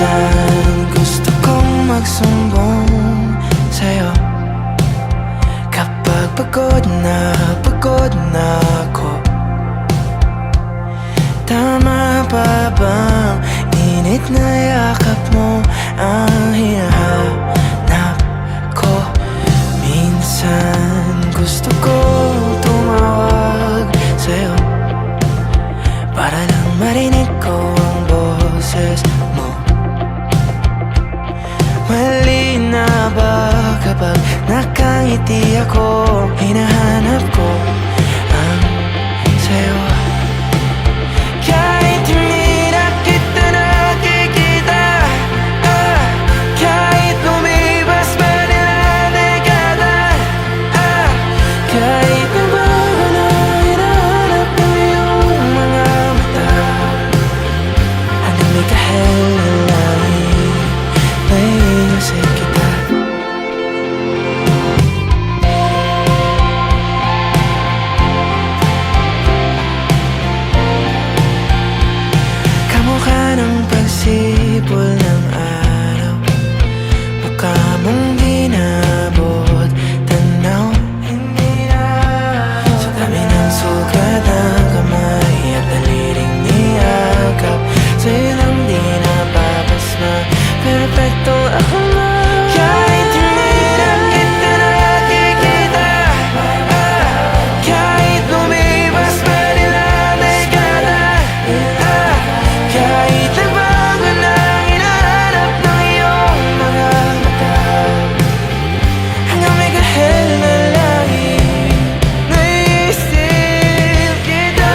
Minsan gusto kong magsumbong sa'yo kapag pagod na ako. Tama pa bang init na yakap mo ang hinahanap ko? Minsan gusto kong tumawag sa'yo para lang marinig ko ang boses mo. Mali na ba kapag nakangiti ako? Hinahanap ko ang sa'yo. Kahit hindi na kita nakikita, kahit lumipas pa nila dekada, kahit nabago na hinahanap mo yung mga mata, hanggang may kahel na langit, naiisip kita. Kamukha ng pagsipol ng araw, mukha mong di nabot tanaw. Sa dami ng sugat ng kamay at daliring niyakap, sa'yo lang di napapasma, perpekto ako nga. Kahit hindi na kita nakikita, kahit lumipas pa nila dekada, kahit nabago na hinahanap ng iyong mga mata, hanggang may kahel na langit, naiisip kita.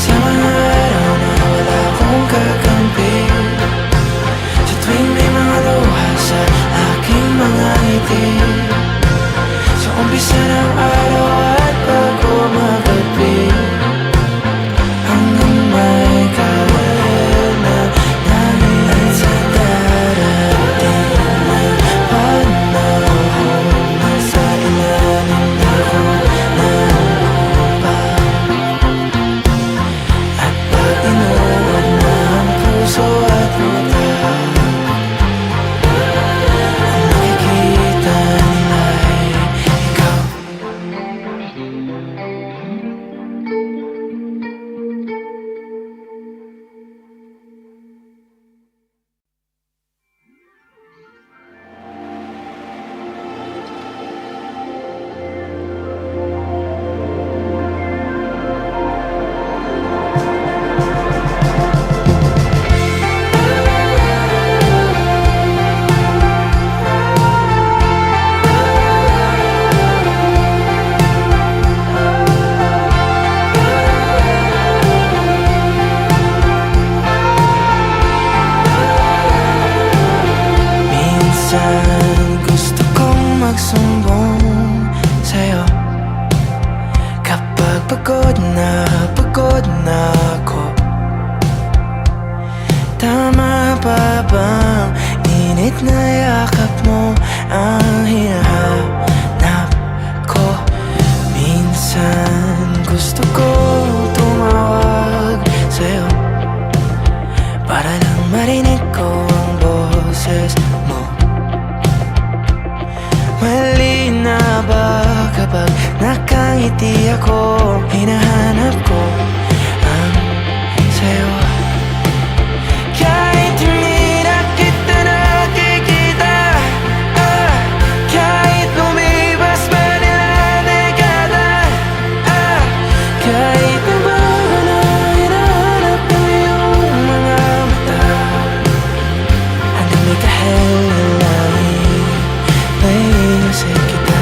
Sa mga araw na wala akong kakampi, sa tuwing may mga luha sa aking mga ngiti, sa umpisa ng araw at bago maggabi, hanggang may kahel na langit, sa darating na panahon, nasa ilalim ako ng lupa. At pag inuwan na ang puso at mata, ang nakikita nila ay ikaw. Minsan gusto kong magsumbong sa'yo kapag pagod na ako. Tama pa bang init na yakap mo ang hinahanap ko? Minsan gusto kong tumawag sa'yo para lang marinig ko ang boses mo. Mali na ba kapag nakangiti ako? Hinahanap ko ang sa'yo. Kahit hindi na kita nakikita, kahit lumipas pa nila dekada, kahit nabago na hinahanap mo yung mga mata, hanggang may kahel na langit, naiisip kita.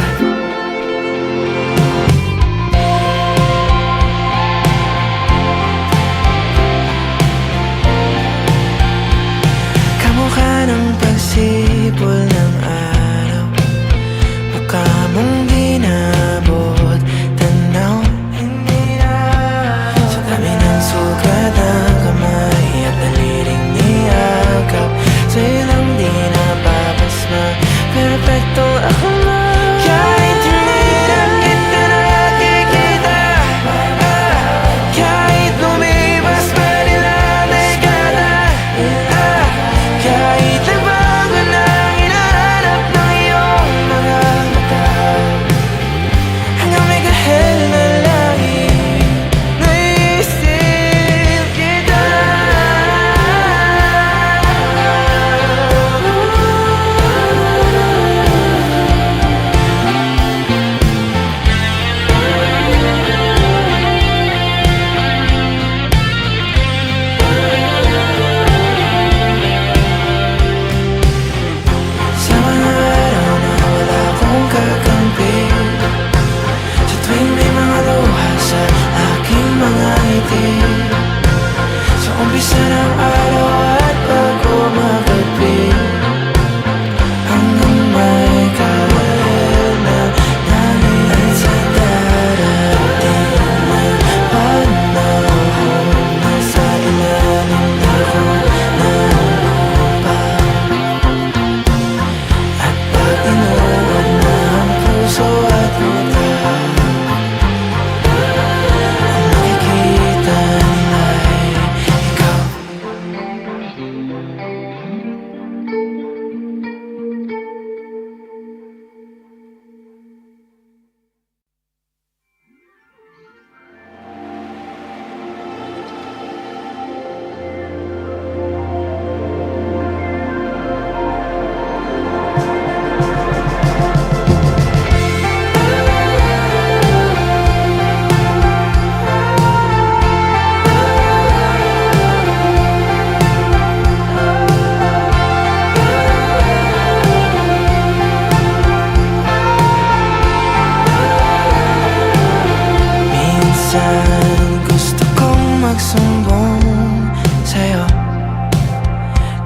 Minsan gusto kong magsumbong sa'yo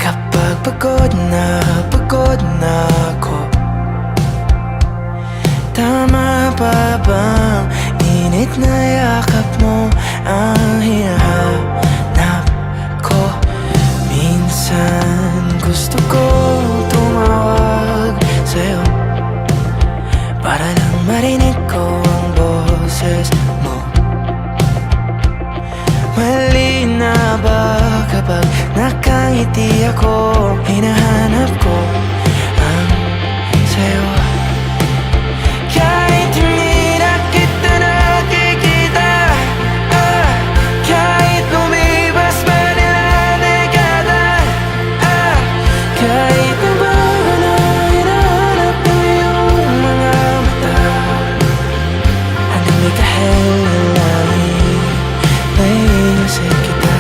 kapag pagod na ako. Tama ba bang init na yakap mo ang hinahanap ko? Minsan gusto ko tumawag sa'yo para lang marinig ko ang boses mo. Mali na ba kapag nakangiti ako? Hinahanap ko ang sa'yo. Kahit hindi na kita nakikita, kahit lumipas pa nila dekada, kahit nabago na hinahanap ko yung mga mata, hanggang may kahel na langit, naiisip kita.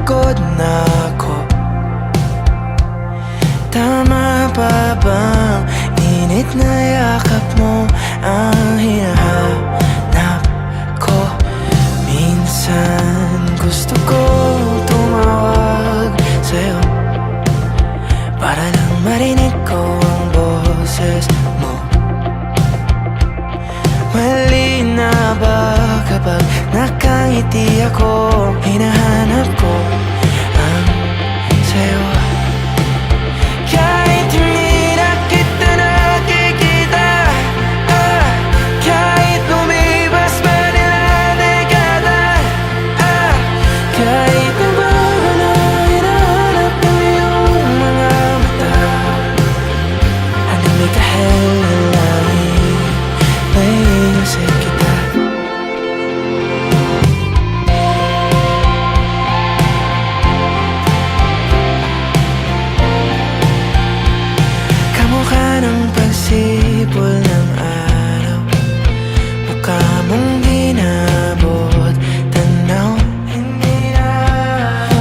pagod na ako. Tama pa bang init na yakap mo ang hinahanap ko? Minsan gusto ko tumawag sa'yo para lang marinig ko ang boses mo. Mali na ba kapag nakangiti ako? Hinahanap ko ang sa'yo. Kahit hindi na kita nakikita, kahit lumipas pa nila dekada, kahit nabago na hinahanap ng iyong mga mata, hanggang may kahel na langit, naiisip kita. Kamukha ng pagsipol ng araw, mukha mong ginabot tanaw. Hindi na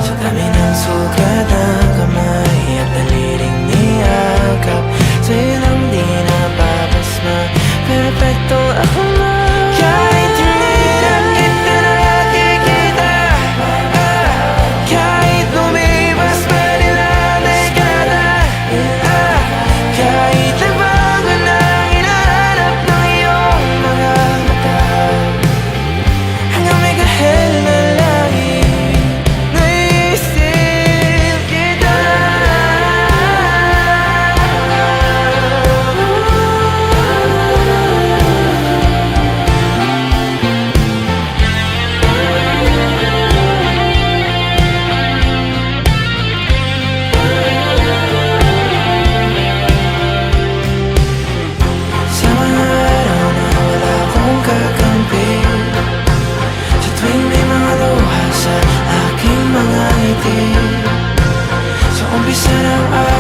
sa dami ng sugat ng kamay at daliling niyakap, sa'yo lang di napapasma, perpekto ako na. Kahit hindi na kita nakikita, kahit lumipas pa nila dekada, kahit nabago na hinahanap ng iyong mga mata, hanggang may kahel na langit, naiisip kita. Sa mga araw na wala akong kakampi, sa tuwing may mga luha sa aking mga ngiti, sa umpisa ng araw